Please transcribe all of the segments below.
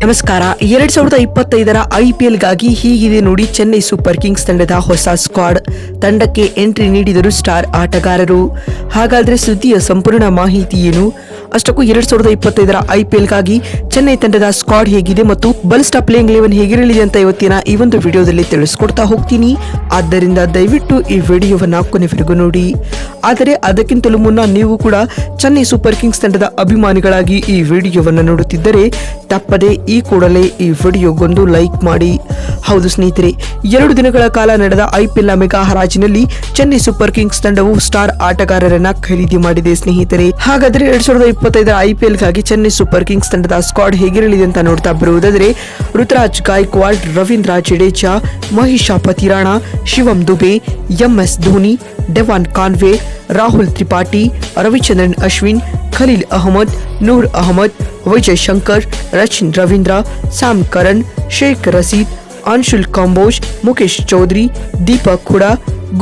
ನಮಸ್ಕಾರ. 2025ರ ಐಪಿಎಲ್ಗಾಗಿ ಹೀಗಿದೆ ನೋಡಿ ಚೆನ್ನೈ ಸೂಪರ್ ಕಿಂಗ್ಸ್ ತಂಡದ ಹೊಸ ಸ್ಕ್ವಾಡ್. ತಂಡಕ್ಕೆ ಎಂಟ್ರಿ ನೀಡಿದರು ಸ್ಟಾರ್ ಆಟಗಾರರು. ಹಾಗಾದ್ರೆ ಸುದ್ದಿಯ ಸಂಪೂರ್ಣ ಮಾಹಿತಿ ಏನು? ಅಷ್ಟಕ್ಕೂ 2025ರ ಐಪಿಎಲ್ಗಾಗಿ ಚೆನ್ನೈ ತಂಡದ ಸ್ಕ್ವಾಡ್ ಹೇಗಿದೆ ಮತ್ತು ಬಲಿಷ್ಠ ಪ್ಲೇಯಿಂಗ್ 11 ಹೇಗಿರಲಿದೆ ಅಂತ ಇವತ್ತಿನ ಈ ಒಂದು ವಿಡಿಯೋದಲ್ಲಿ ತಿಳಿಸ್ಕೊಡ್ತಾ ಹೋಗ್ತೀನಿ. ಆದ್ದರಿಂದ ದಯವಿಟ್ಟು ಈ ವಿಡಿಯೋವನ್ನ ಕೊನೆವರೆಗೂ ನೋಡಿ. ಆದರೆ ಅದಕ್ಕಿಂತಲೂ ಮುನ್ನ ನೀವು ಕೂಡ ಚೆನ್ನೈ ಸೂಪರ್ ಕಿಂಗ್ಸ್ ತಂಡದ ಅಭಿಮಾನಿಗಳಾಗಿ ಈ ವಿಡಿಯೋವನ್ನು ನೋಡುತ್ತಿದ್ದರೆ ತಪ್ಪದೆ ಈ ಕೂಡಲೇ ಈ ವಿಡಿಯೋಗೊಂದು ಲೈಕ್ ಮಾಡಿ. ಹೌದು ಸ್ನೇಹಿತರೆ, 2 ದಿನಗಳ ಕಾಲ ನಡೆದ ಐಪಿಎಲ್ ಮೆಗಾ ಹರಾಜಿನಲ್ಲಿ ಚೆನ್ನೈ ಸೂಪರ್ ಕಿಂಗ್ಸ್ ತಂಡವು ಸ್ಟಾರ್ ಆಟಗಾರರನ್ನ ಖರೀದಿ ಮಾಡಿದೆ ಸ್ನೇಹಿತರೆ. ಹಾಗಾದ್ರೆ 2025ರ ಐಪಿಎಲ್ಗಾಗಿ ಚೆನ್ನೈ ಸೂಪರ್ ಕಿಂಗ್ಸ್ ತಂಡದ ಸ್ಕ್ವಾಡ್ ಹೇಗಿರಲಿದೆ ಅಂತ ನೋಡ್ತಾ ಬರುವುದಾದರೆ Ruturaj Gaikwad, Ravindra Jadeja, Matheesha Pathirana, Shivam Dube, MS Dhoni, Devon Conway, Rahul Tripathi, Ravichandran Ashwin, Khaleel Ahmed, Noor Ahmad, Vijay Shankar, Rachin Ravindra, Sam Curran, Shaikh Rasheed, Anshul Kamboj, Mukesh Choudhary, Deepak Hooda,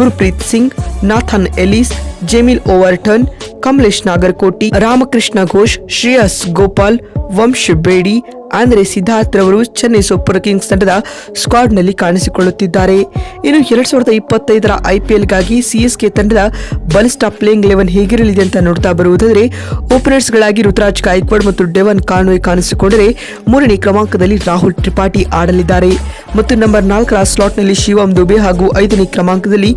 Gurpreet Singh, Nathan Ellis, Jamie Overton, Kamlesh ನಾಗರ್ಕೋಟಿ, Ramakrishna Ghosh, Shreyas Gopal, ವಂಶ್ ಬೇಡಿ, ಆಂದ್ರೆ ಸಿದ್ಧಾರ್ಥ್ ರವರು ಚೆನ್ನೈ ಸೂಪರ್ ಕಿಂಗ್ಸ್ ತಂಡದ ಸ್ಕ್ವಾಡ್ ನಲ್ಲಿ ಕಾಣಿಸಿಕೊಳ್ಳುತ್ತಿದ್ದಾರೆ. ಇನ್ನು 2025ರ ಐಪಿಎಲ್ಗಾಗಿ ಸಿಎಸ್ಕೆ ತಂಡದ ಬಲಿಷ್ಠ ಪ್ಲೇಯಿಂಗ್ 11 ಹೇಗಿರಲಿದೆ ಅಂತ ನೋಡ್ತಾ ಬರುವುದಾದರೆ ಓಪನರ್ಸ್ ಗಳಾಗಿ ಋತುರಾಜ್ ಗಾಯಕ್ವಾಡ್ ಮತ್ತು ಡೆವನ್ ಕಾನ್ವೆ ಕಾಣಿಸಿಕೊಂಡರೆ 3ನೇ ಕ್ರಮಾಂಕದಲ್ಲಿ ರಾಹುಲ್ ತ್ರಿಪಾಠಿ ಆಡಲಿದ್ದಾರೆ ಮತ್ತು ನಂಬರ್ 4ರ ಸ್ಲಾಟ್ ನಲ್ಲಿ ಶಿವಂ ದುಬೆ ಹಾಗೂ 5ನೇ ಕ್ರಮಾಂಕದಲ್ಲಿ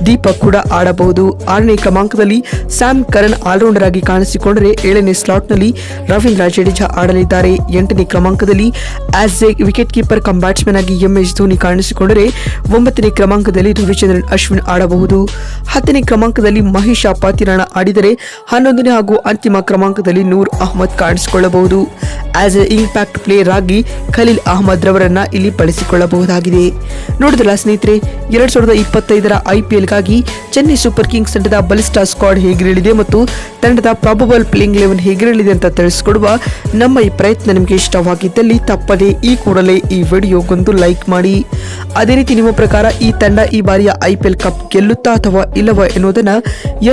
ದೀಪಕ್ ಕೂಡ ಆಡಬಹುದು. 6ನೇ ಕ್ರಮಾಂಕದಲ್ಲಿ ಸ್ಯಾಮ್ ಕರಣ್ ಆಲ್ರೌಂಡರ್ ಆಗಿ ಕಾಣಿಸಿಕೊಂಡರೆ 7ನೇ ಸ್ಲಾಟ್ ನಲ್ಲಿ ರವೀಂದ್ರ ಜಡೇಜಾ ಆಡಲಿದ್ದಾರೆ. 8ನೇ ಕ್ರಮಾಂಕದಲ್ಲಿ as a wicket keeper cum batsman ಆಗಿ ಎಂಎಸ್ ಧೋನಿ ಕಾಣಿಸಿಕೊಂಡರೆ 9ನೇ ಕ್ರಮಾಂಕದಲ್ಲಿ ರವಿಚಂದ್ರನ್ ಅಶ್ವಿನ್ ಆಡಬಹುದು. 10ನೇ ಕ್ರಮಾಂಕದಲ್ಲಿ ಮಹೇಶ ಪತಿರಾಣ ಆಡಿದರೆ 11ನೇ ಹಾಗೂ ಅಂತಿಮ ಕ್ರಮಾಂಕದಲ್ಲಿ ನೂರ್ ಅಹಮದ್ ಕಾಣಿಸಿಕೊಳ್ಳಬಹುದು. ಆಸ್ ಎ ಇಂಪ್ಯಾಕ್ಟ್ ಪ್ಲೇಯರ್ ಆಗಿ ಖಲೀಲ್ ಅಹಮದ್ ರವರನ್ನ ಇಲ್ಲಿ ಬಳಸಿಕೊಳ್ಳಬಹುದಾಗಿದೆ. ನೋಡಿದ್ರಲ್ಲ ಸ್ನೇಹಿತರೆ, 2025ರ ಐಪಿಎಲ್ಗಾಗಿ ಚೆನ್ನೈ ಸೂಪರ್ ಕಿಂಗ್ಸ್ ತಂಡದ ಬಲಿಷ್ಠ ಸ್ಕ್ವಾಡ್ ಹೇಗಿರಲಿದೆ ಮತ್ತು ತಂಡದ ಪ್ರಾಬಬಲ್ ಪ್ಲೇಯಿಂಗ್ 11 ಹೇಗಿರಲಿದೆ ಅಂತ ತಿಳಿಸಿಕೊಡುವ ನಮ್ಮ ಈ ಪ್ರಯತ್ನ ನಿಮಗೆ ಇಷ್ಟವಾಗಿದ್ದಲ್ಲಿ ತಪ್ಪದೆ ಈ ಕೂಡಲೇ ಈ ವಿಡಿಯೋಗೊಂದು ಲೈಕ್ ಮಾಡಿ. ಅದೇ ರೀತಿ ನಿಮ್ಮ ಪ್ರಕಾರ ಈ ತಂಡ ಈ ಬಾರಿಯ ಐಪಿಎಲ್ ಕಪ್ ಗೆಲ್ಲುತ್ತಾ ಅಥವಾ ಇಲ್ಲವ ಎನ್ನುವುದನ್ನ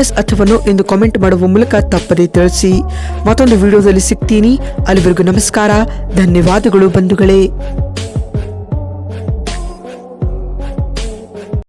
ಎಸ್ ಅಥವಾ ನೋ ಎಂದು ಕಾಮೆಂಟ್ ಮಾಡುವ ಮೂಲಕ ತಪ್ಪದೆ ತಿಳಿಸಿ. ಮತ್ತೊಂದು ವಿಡಿಯೋದಲ್ಲಿ ಸಿಗ್ತೀನಿ. ಅಲ್ಲಿವರೆಗೂ ನಮಸ್ಕಾರ, ಧನ್ಯವಾದಗಳು ಬಂಧುಗಳೇ.